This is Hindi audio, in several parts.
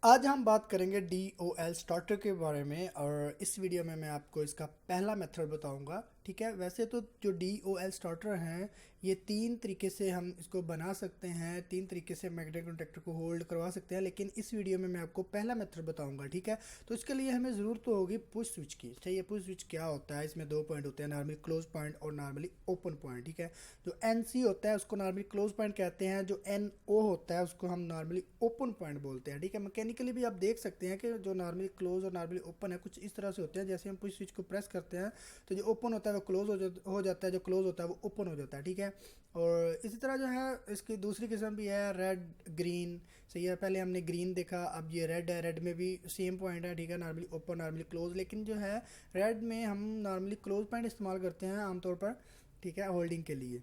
आज हम बात करेंगे DOL स्टार्टर के बारे में और इस वीडियो में मैं आपको इसका पहला मेथड बताऊंगा। ठीक है, वैसे तो जो DOL स्टार्टर हैं ये तीन तरीके से हम इसको बना सकते हैं, तीन तरीके से मैग्नेटिक कॉन्टैक्टर को होल्ड करवा सकते हैं, लेकिन इस वीडियो में मैं आपको पहला मेथड बताऊंगा। ठीक है, तो इसके लिए हमें ज़रूरत तो होगी पुश स्विच की। चाहिए पुश स्विच क्या होता है, इसमें दो पॉइंट होते हैं, नॉर्मली क्लोज पॉइंट और नॉर्मली ओपन पॉइंट। ठीक है, जो NC होता है उसको नॉर्मली क्लोज पॉइंट कहते हैं, जो NO होता है उसको हम नॉर्मली ओपन पॉइंट बोलते हैं। ठीक है, मैकेनिकली भी आप देख सकते हैं कि जो नॉर्मली क्लोज और नॉर्मली ओपन है कुछ इस तरह से होते हैं। जैसे हम पुश स्विच को प्रेस करते हैं तो जो ओपन होता है वो क्लोज हो जाता है, जो क्लोज होता है वो ओपन हो जाता है। ठीक है, और इसी तरह जो है इसकी दूसरी किस्म भी है, रेड ग्रीन। सही है, पहले हमने ग्रीन देखा, अब ये रेड है। रेड में भी सेम पॉइंट है। ठीक है, नॉर्मली ओपन नॉर्मली क्लोज, लेकिन जो है रेड में हम नॉर्मली क्लोज पॉइंट इस्तेमाल करते हैं आमतौर पर। ठीक है, होल्डिंग के लिए।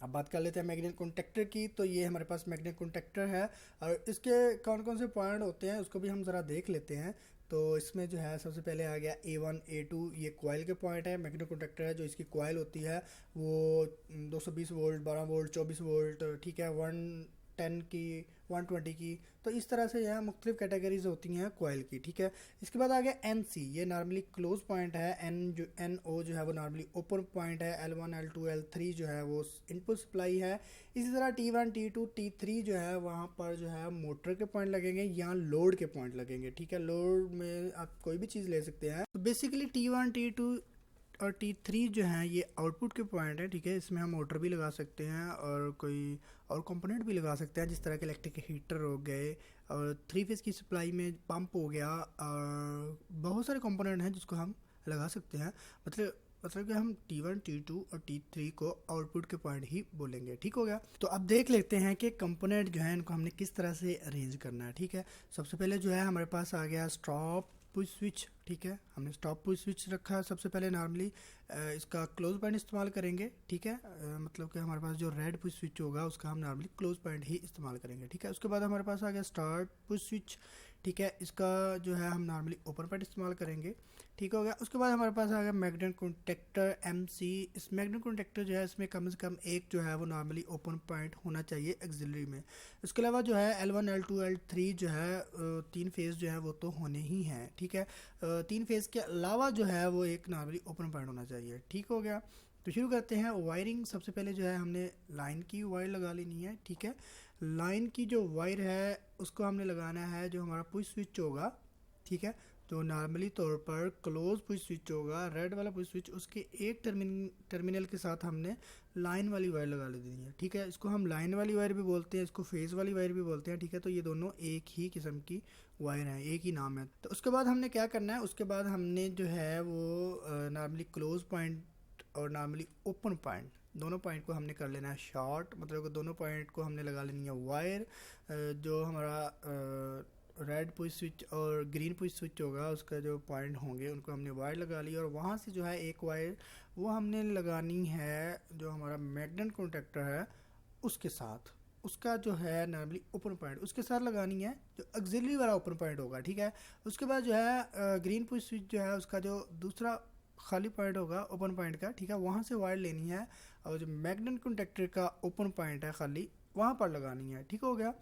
अब बात कर लेते हैं मैग्नेट कॉन्टैक्टर की। तो ये हमारे पास मैग्नेट कॉन्टैक्टर है और इसके कौन कौन से पॉइंट होते हैं उसको भी हम ज़रा देख लेते हैं। तो इसमें जो है सबसे पहले आ गया A1 A2, ये कॉइल के पॉइंट है। मैग्नेट कॉन्टैक्टर है, जो इसकी कॉइल होती है वो 220 वोल्ट, 12 वोल्ट, 24 वोल्ट, ठीक है, 110 की, 120 की। तो इस तरह से यह मुख्तलिफ कैटेगरीज होती हैं कॉइल की। ठीक है, इसके बाद आ गया NC, ये नॉर्मली क्लोज पॉइंट है। NO जो है वो नॉर्मली ओपन पॉइंट है। L1 L2 L3 जो है वो इनपुट सप्लाई है। इसी तरह T1 T2 T3 जो है वहाँ पर जो है मोटर के पॉइंट लगेंगे या लोड के पॉइंट लगेंगे। ठीक है, लोड में आप कोई भी चीज़ ले सकते हैं। तो बेसिकली T1 T2 और T3 जो है ये आउटपुट के पॉइंट है। ठीक है, इसमें हम मोटर भी लगा सकते हैं और कोई और कंपोनेंट भी लगा सकते हैं, जिस तरह के इलेक्ट्रिक हीटर हो गए और थ्री फेज की सप्लाई में पंप हो गया, और बहुत सारे कंपोनेंट हैं जिसको हम लगा सकते हैं। मतलब कि हम T1 T2 और T3 को आउटपुट के पॉइंट ही बोलेंगे। ठीक हो गया, तो अब देख लेते हैं कि कंपोनेंट जो है इनको हमने किस तरह से अरेंज करना है। ठीक है, सबसे पहले जो है हमारे पास आ गया स्टॉप पुश स्विच। ठीक है, हमने स्टॉप पुश स्विच रखा है। सबसे पहले नॉर्मली इसका क्लोज पॉइंट इस्तेमाल करेंगे। ठीक है, मतलब कि हमारे पास जो रेड पुश स्विच होगा उसका हम नॉर्मली क्लोज पॉइंट ही इस्तेमाल करेंगे। ठीक है, उसके बाद हमारे पास आ गया स्टार्ट पुश स्विच। ठीक है, इसका जो है हम नॉर्मली ओपन पॉइंट इस्तेमाल करेंगे। ठीक हो गया, उसके बाद हमारे पास आ गया मैग्नेट कॉन्टैक्टर MC। इस मैग्नेट कॉन्टैक्टर जो है इसमें कम से कम एक जो है वो नॉर्मली ओपन पॉइंट होना चाहिए एक्सिलरी में। उसके अलावा जो है L1 L2 L3 जो है तीन फेज़ जो है वो तो होने ही हैं। ठीक है, तीन फेज़ के अलावा जो है वो एक नॉर्मली ओपन पॉइंट होना चाहिए। ठीक हो गया, तो शुरू करते हैं वायरिंग। सबसे पहले जो है हमने लाइन की वायर लगा लेनी है। ठीक है, लाइन की जो वायर है उसको हमने लगाना है जो हमारा पुश स्विच होगा। ठीक है, तो नॉर्मली तौर पर क्लोज पुश स्विच होगा, रेड वाला पुश स्विच, उसके एक टर्मिनल के साथ हमने लाइन वाली वायर लगा लेनी है। ठीक है, इसको हम लाइन वाली वायर भी बोलते हैं, इसको फेज़ वाली वायर भी बोलते हैं। ठीक है, तो ये दोनों एक ही किस्म की वायर हैं, एक ही नाम है। तो उसके बाद हमने क्या करना है, उसके बाद हमने जो है वो नॉर्मली क्लोज पॉइंट और नॉर्मली ओपन पॉइंट, दोनों पॉइंट को हमने कर लेना है शॉर्ट। मतलब कि दोनों पॉइंट को हमने लगा लेनी है वायर। जो हमारा रेड पुश स्विच और ग्रीन पुश स्विच होगा उसका जो पॉइंट होंगे उनको हमने वायर लगा ली, और वहाँ से जो है एक वायर वो हमने लगानी है जो हमारा मैग्नेट कॉन्टैक्टर है उसके साथ। उसका जो है नॉर्मली ओपन पॉइंट उसके साथ लगानी है, जो ऑक्सिलरी वाला ओपन पॉइंट होगा। ठीक है, उसके बाद जो है ग्रीन पुश स्विच जो है उसका जो दूसरा खाली पॉइंट होगा ओपन पॉइंट का। ठीक है, वहाँ से वायर लेनी है और जो मैग्नेट कॉन्टैक्टर का ओपन पॉइंट है खाली वहाँ पर लगानी है। ठीक हो गया,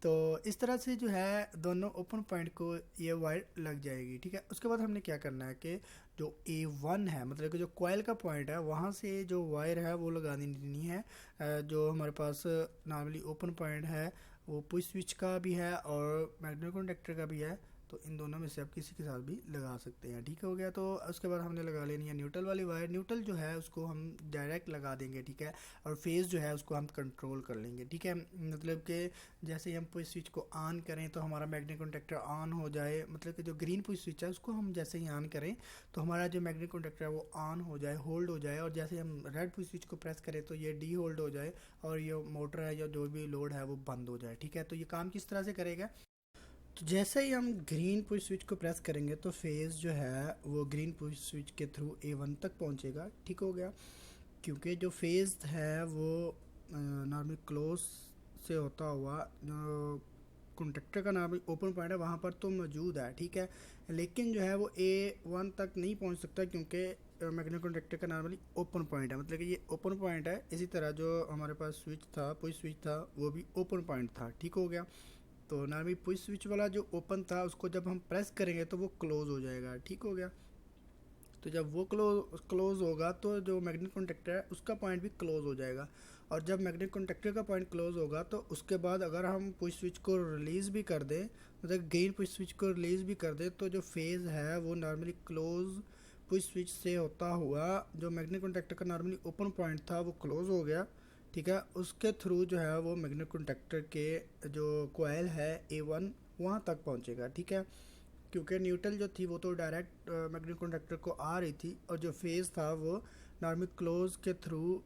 तो इस तरह से जो है दोनों ओपन पॉइंट को ये वायर लग जाएगी। ठीक है, उसके बाद हमने क्या करना है कि जो A1 है, मतलब कि जो कॉइल का पॉइंट है वहाँ से जो वायर है वो लगा देनी है। जो हमारे पास नॉर्मली ओपन पॉइंट है वो पुश स्विच का भी है और मैग्नेट कॉन्टैक्टर का भी है, तो इन दोनों में से आप किसी के साथ भी लगा सकते हैं। ठीक हो गया, तो उसके बाद हमने लगा लेनी है न्यूट्रल वाली वायर। न्यूट्रल जो है उसको हम डायरेक्ट लगा देंगे। ठीक है, और फेज़ जो है उसको हम कंट्रोल कर लेंगे। ठीक है, मतलब कि जैसे ही हम पुश स्विच को ऑन करें तो हमारा मैग्नेट कॉन्टैक्टर ऑन हो जाए, मतलब कि जो ग्रीन पुश स्विच है उसको हम जैसे ही ऑन करें तो हमारा जो मैग्नेट कॉन्टैक्टर है वो ऑन हो जाए, होल्ड हो जाए, और जैसे हम रेड पुश स्विच को प्रेस करें तो ये डी होल्ड हो जाए और ये मोटर है या जो भी लोड है वो बंद हो जाए। ठीक है, तो ये काम किस तरह से करेगा, तो जैसे ही हम ग्रीन पुश स्विच को प्रेस करेंगे तो फेज़ जो है वो ग्रीन पुश स्विच के थ्रू A1 तक पहुंचेगा। ठीक हो गया, क्योंकि जो फेज़ है वो नॉर्मल क्लोज से होता हुआ जो कॉन्टैक्टर का नॉर्मल ओपन पॉइंट है वहाँ पर तो मौजूद है। ठीक है, लेकिन जो है वो A1 तक नहीं पहुँच सकता क्योंकि मैग्नेट कॉन्टैक्टर का नॉर्मली ओपन पॉइंट है, मतलब कि ये ओपन पॉइंट है। इसी तरह जो हमारे पास स्विच था पुश स्विच था वो भी ओपन पॉइंट था। ठीक हो गया, तो नॉर्मली पुश स्विच वाला जो ओपन था उसको जब हम प्रेस करेंगे तो वो क्लोज हो जाएगा, ठीक हो गया। तो जब वो क्लोज होगा तो जो मैग्नेटिक कॉन्टैक्टर है उसका पॉइंट भी क्लोज हो जाएगा। और जब मैग्नेटिक कॉन्टैक्टर का पॉइंट क्लोज होगा तो उसके बाद अगर हम पुश स्विच को रिलीज़ भी कर दें, मतलब ग्रीन पुश स्विच को रिलीज़ भी कर दें, तो जो फेज़ है वो नॉर्मली क्लोज पुश स्विच से होता हुआ जो मैग्नेटिक कॉन्टैक्टर का नॉर्मली ओपन पॉइंट था वो क्लोज हो गया, ठीक है। उसके थ्रू जो है वो मैग्नेटिक कॉन्टैक्टर के जो कॉइल है A1 वहाँ तक पहुँचेगा, ठीक है। क्योंकि न्यूट्रल जो थी वो तो डायरेक्ट मैग्नेटिक कॉन्टैक्टर को आ रही थी, और जो फेज़ था वो नॉर्मली क्लोज के थ्रू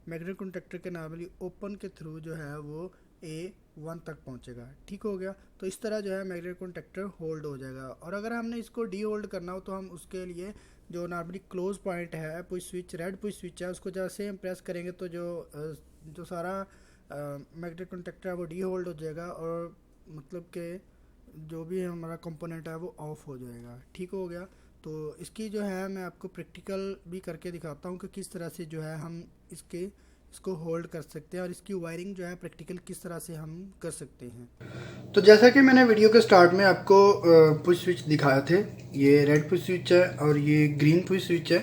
मैग्नेटिक कॉन्टैक्टर के नॉर्मली ओपन के थ्रू जो है वो A1 तक पहुंचेगा, ठीक हो गया। तो इस तरह जो है मैग्नेटिक कॉन्टैक्टर होल्ड हो जाएगा। और अगर हमने इसको डी होल्ड करना हो तो हम उसके लिए जो नॉर्मली क्लोज पॉइंट है push switch, red push switch है, उसको जैसे हम प्रेस करेंगे तो जो सारा मैग्नेटिक कॉन्टैक्टर है वो डी होल्ड हो जाएगा, और मतलब कि जो भी हमारा कंपोनेंट है वो ऑफ हो जाएगा, ठीक हो गया। तो इसकी जो है मैं आपको प्रैक्टिकल भी करके दिखाता हूँ कि किस तरह से जो है हम इसको होल्ड कर सकते हैं, और इसकी वायरिंग जो है प्रैक्टिकल किस तरह से हम कर सकते हैं। तो जैसा कि मैंने वीडियो के स्टार्ट में आपको पुश स्विच दिखाए थे, ये रेड पुश स्विच है और ये ग्रीन पुश स्विच है,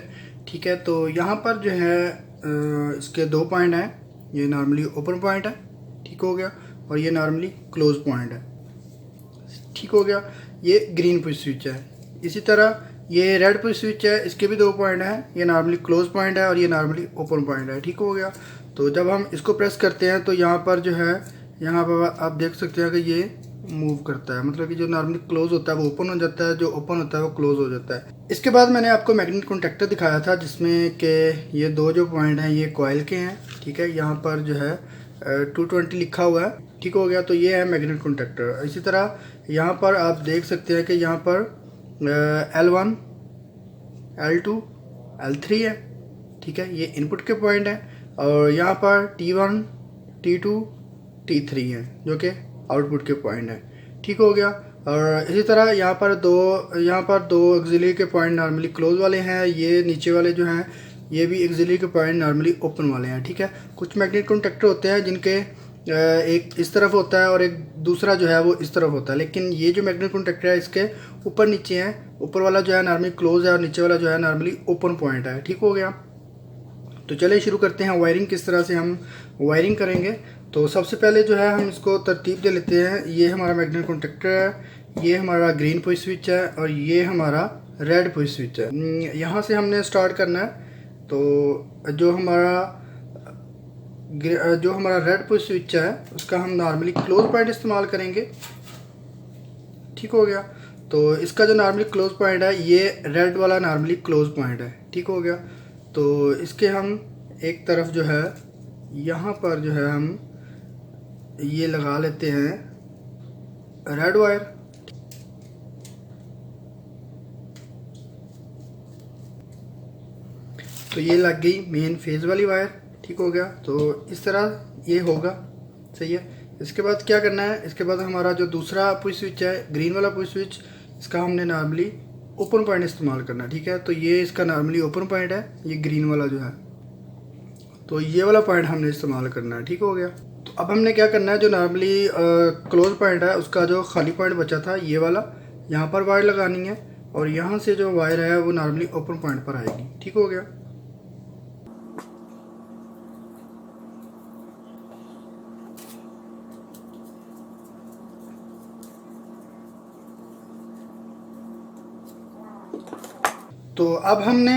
ठीक है। तो यहाँ पर जो है इसके दो पॉइंट हैं, ये नॉर्मली ओपन पॉइंट है, ठीक हो गया, और ये नॉर्मली क्लोज पॉइंट है, ठीक हो गया। ये ग्रीन पुश स्विच है। इसी तरह ये रेड पुश स्विच है, इसके भी दो पॉइंट हैं, ये नॉर्मली क्लोज पॉइंट है और ये नॉर्मली ओपन पॉइंट है, ठीक हो गया। तो जब हम इसको प्रेस करते हैं तो यहाँ पर जो है, यहाँ पर आप देख सकते हैं कि ये मूव करता है, मतलब कि जो नॉर्मली क्लोज होता है वो ओपन हो जाता है, जो ओपन होता है वो क्लोज हो जाता है। इसके बाद मैंने आपको मैग्नेटिक कॉन्टैक्टर दिखाया था जिसमें कि ये दो जो पॉइंट हैं ये कॉइल के हैं, ठीक है। यहाँ पर जो है 220 लिखा हुआ है, ठीक हो गया। तो ये है मैग्नेटिक कॉन्टैक्टर। इसी तरह यहाँ पर आप देख सकते हैं कि यहाँ पर L1, L2, L3 है, ठीक है, ये इनपुट के पॉइंट है। और यहाँ पर T1, T2, T3 है जो कि आउटपुट के पॉइंट है, ठीक हो गया। और इसी तरह यहाँ पर दो ऑक्सिलरी के पॉइंट नॉर्मली क्लोज वाले हैं, ये नीचे वाले जो हैं ये भी ऑक्सिलरी के पॉइंट नॉर्मली ओपन वाले हैं, ठीक है। कुछ मैग्नेटिक कॉन्टैक्टर होते हैं जिनके एक इस तरफ होता है और एक दूसरा जो है वो इस तरफ होता है, लेकिन ये जो मैग्नेटिक कॉन्टैक्टर है इसके ऊपर नीचे हैं, ऊपर वाला जो है नॉर्मली क्लोज है और नीचे वाला जो है नॉर्मली ओपन पॉइंट है, ठीक हो गया। तो चलिए शुरू करते हैं वायरिंग, किस तरह से हम वायरिंग करेंगे। तो सबसे पहले जो है हम इसको तरतीब दे लेते हैं। ये हमारा मैग्नेटिक कॉन्टैक्टर है, ये हमारा ग्रीन पुश स्विच है और ये हमारा रेड पुश स्विच है। यहाँ से हमने स्टार्ट करना है। तो जो हमारा रेड पुश स्विच है उसका हम नॉर्मली क्लोज पॉइंट इस्तेमाल करेंगे, ठीक हो गया। तो इसका जो नॉर्मली क्लोज पॉइंट है ये रेड वाला नॉर्मली क्लोज पॉइंट है, ठीक हो गया। तो इसके हम एक तरफ जो है यहाँ पर जो है हम ये लगा लेते हैं रेड वायर, तो ये लग गई मेन फेज वाली वायर, ठीक हो गया। तो इस तरह ये होगा, सही है। इसके बाद क्या करना है, इसके बाद हमारा जो दूसरा पुश स्विच है ग्रीन वाला पुश स्विच, इसका हमने नॉर्मली ओपन पॉइंट इस्तेमाल करना है, ठीक है। तो ये इसका नॉर्मली ओपन पॉइंट है, ये ग्रीन वाला जो है, तो ये वाला पॉइंट हमने इस्तेमाल करना है, ठीक हो गया। तो अब हमने क्या करना है, जो नॉर्मली क्लोज पॉइंट है उसका जो खाली पॉइंट बचा था ये वाला, यहाँ पर वायर लगानी है और यहाँ से जो वायर है वो नॉर्मली ओपन पॉइंट पर आएगी, ठीक हो गया। तो अब हमने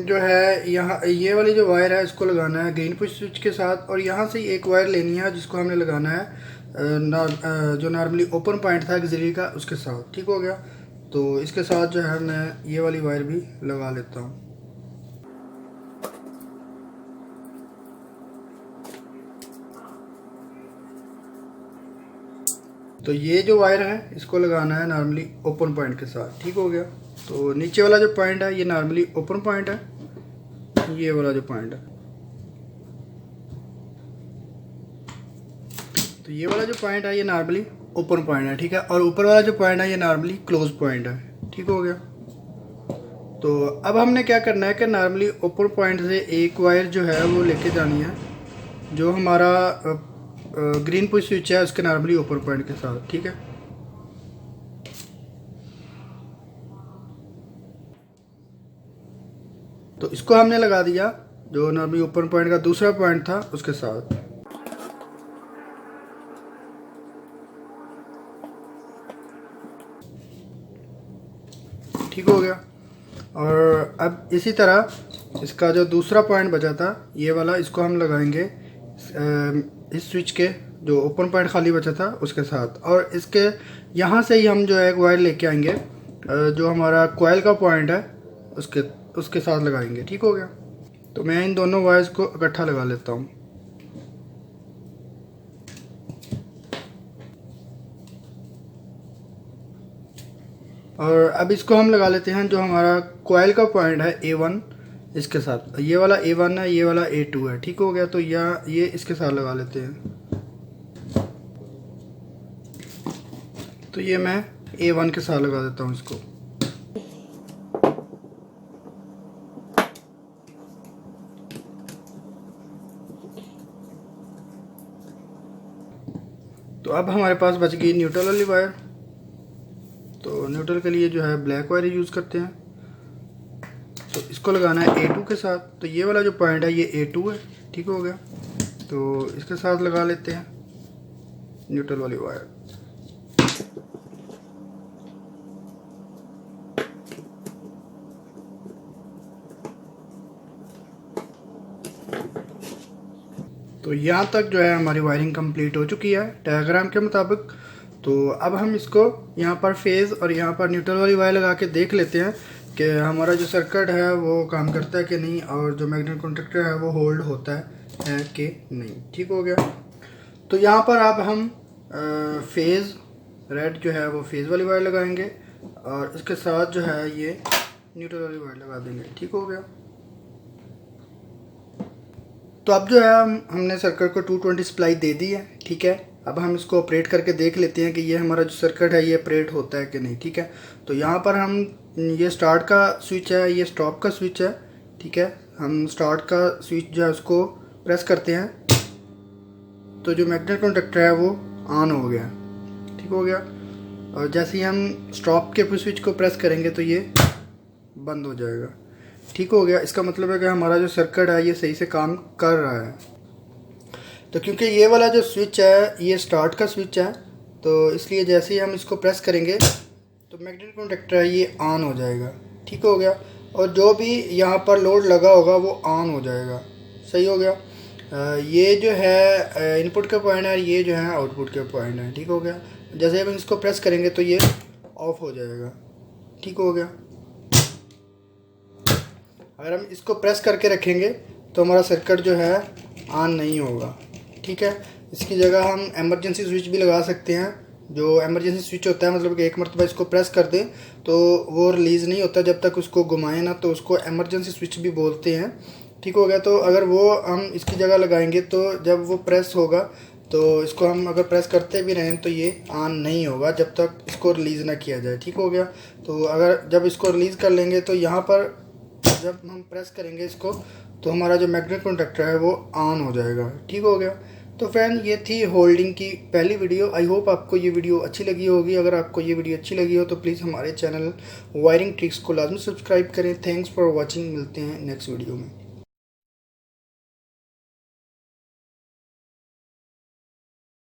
जो है यहाँ ये वाली जो वायर है इसको लगाना है ग्रीन पुश स्विच के साथ, और यहाँ से एक वायर लेनी है जिसको हमने लगाना है जो नॉर्मली ओपन पॉइंट था ऑक्सिलरी का उसके साथ, ठीक हो गया। तो इसके साथ जो है मैं ये वाली वायर भी लगा लेता हूँ। तो ये जो वायर है इसको लगाना है नॉर्मली ओपन पॉइंट के साथ, ठीक हो गया। तो नीचे वाला जो पॉइंट है ये नॉर्मली ओपन पॉइंट है, ये वाला जो पॉइंट है, तो ये वाला जो पॉइंट है ये नॉर्मली ओपन पॉइंट है, ठीक है। और ऊपर वाला जो पॉइंट है ये नॉर्मली क्लोज पॉइंट है, ठीक हो गया। तो अब हमने क्या करना है कि नॉर्मली ओपन पॉइंट से एक वायर जो है वो लेके जानी है, जो हमारा ग्रीन पुश स्विच है उसके नॉर्मली ओपन पॉइंट के साथ, ठीक है। तो इसको हमने लगा दिया जो नॉर्मली ओपन पॉइंट का दूसरा पॉइंट था उसके साथ। ठीक हो गया। और अब इसी तरह इसका जो दूसरा पॉइंट बचा था ये वाला, इसको हम लगाएंगे इस स्विच के जो ओपन पॉइंट खाली बचा था उसके साथ। और इसके यहाँ से ही हम जो है एक वायर लेके आएंगे जो हमारा कॉइल का पॉइंट है उसके साथ लगाएंगे। ठीक हो गया। तो मैं इन दोनों वायर्स को इकट्ठा लगा लेता हूँ। और अब इसको हम लगा लेते हैं जो हमारा कॉइल का पॉइंट है A1 इसके साथ। ये वाला A1 है, ये वाला A2 है। ठीक हो गया। तो ये इसके साथ लगा लेते हैं। तो ये मैं A1 के साथ लगा देता हूँ इसको। तो अब हमारे पास बच गई न्यूट्रल वाली वायर। तो न्यूट्रल के लिए जो है ब्लैक वायर यूज़ करते हैं। तो इसको लगाना है A2 के साथ। तो ये वाला जो पॉइंट है ये A2 है। ठीक हो गया। तो इसके साथ लगा लेते हैं न्यूट्रल वाली वायर। तो यहाँ तक जो है हमारी वायरिंग कंप्लीट हो चुकी है डायग्राम के मुताबिक। तो अब हम इसको यहाँ पर फेज़ और यहाँ पर न्यूट्रल वाली वायर लगा के देख लेते हैं कि हमारा जो सर्किट है वो काम करता है कि नहीं, और जो मैग्नेट कॉन्टैक्टर है वो होल्ड होता है कि नहीं। ठीक हो गया। तो यहाँ पर अब हम फेज़ रेड जो है वो फेज़ वाली वायर लगाएंगे और इसके साथ जो है ये न्यूट्रल वाली वायर लगा देंगे। ठीक हो गया। तो अब जो है हमने सर्किट को 220 सप्लाई दे दी है। ठीक है। अब हम इसको ऑपरेट करके देख लेते हैं कि ये हमारा जो सर्किट है ये ऑपरेट होता है कि नहीं। ठीक है। तो यहाँ पर हम ये स्टार्ट का स्विच है, ये स्टॉप का स्विच है। ठीक है। हम स्टार्ट का स्विच जो है उसको प्रेस करते हैं तो जो मैग्नेट कॉन्टैक्टर है वो ऑन हो गया। ठीक हो गया। और जैसे ही हम स्टॉप के स्विच को प्रेस करेंगे तो ये बंद हो जाएगा। ठीक हो गया। इसका मतलब है कि हमारा जो सर्किट है ये सही से काम कर रहा है। तो क्योंकि ये वाला जो स्विच है ये स्टार्ट का स्विच है तो इसलिए जैसे ही हम इसको प्रेस करेंगे तो मैग्नेट कॉन्टैक्टर है ये ऑन हो जाएगा। ठीक हो गया। और जो भी यहाँ पर लोड लगा होगा वो ऑन हो जाएगा। सही हो गया। ये जो है इनपुट का पॉइंट है, ये जो है आउटपुट के पॉइंट है। ठीक हो गया। जैसे हम इसको प्रेस करेंगे तो ये ऑफ हो जाएगा। ठीक हो गया। अगर हम इसको प्रेस करके रखेंगे तो हमारा सर्किट जो है ऑन नहीं होगा। ठीक है। इसकी जगह हम एमरजेंसी स्विच भी लगा सकते हैं। जो एमरजेंसी स्विच होता है मतलब कि एक मरतबा इसको प्रेस कर दें तो वो रिलीज़ नहीं होता जब तक उसको घुमाएं ना, तो उसको एमरजेंसी स्विच भी बोलते हैं। ठीक हो गया। तो अगर वो हम इसकी जगह लगाएंगे तो जब वो प्रेस होगा तो इसको हम अगर प्रेस करते भी रहें तो ये ऑन नहीं होगा जब तक इसको रिलीज़ ना किया जाए। ठीक हो गया। तो अगर जब इसको रिलीज़ कर लेंगे तो यहाँ पर जब हम प्रेस करेंगे इसको तो हमारा जो मैग्नेट कॉन्टैक्टर है वो ऑन हो जाएगा। ठीक हो गया। तो फ्रेंड ये थी होल्डिंग की पहली वीडियो। आई होप आपको ये वीडियो अच्छी लगी होगी। अगर आपको ये वीडियो अच्छी लगी हो तो प्लीज़ हमारे चैनल वायरिंग ट्रिक्स को लाजमी सब्सक्राइब करें। Thanks for watching. मिलते हैं नेक्स्ट वीडियो में।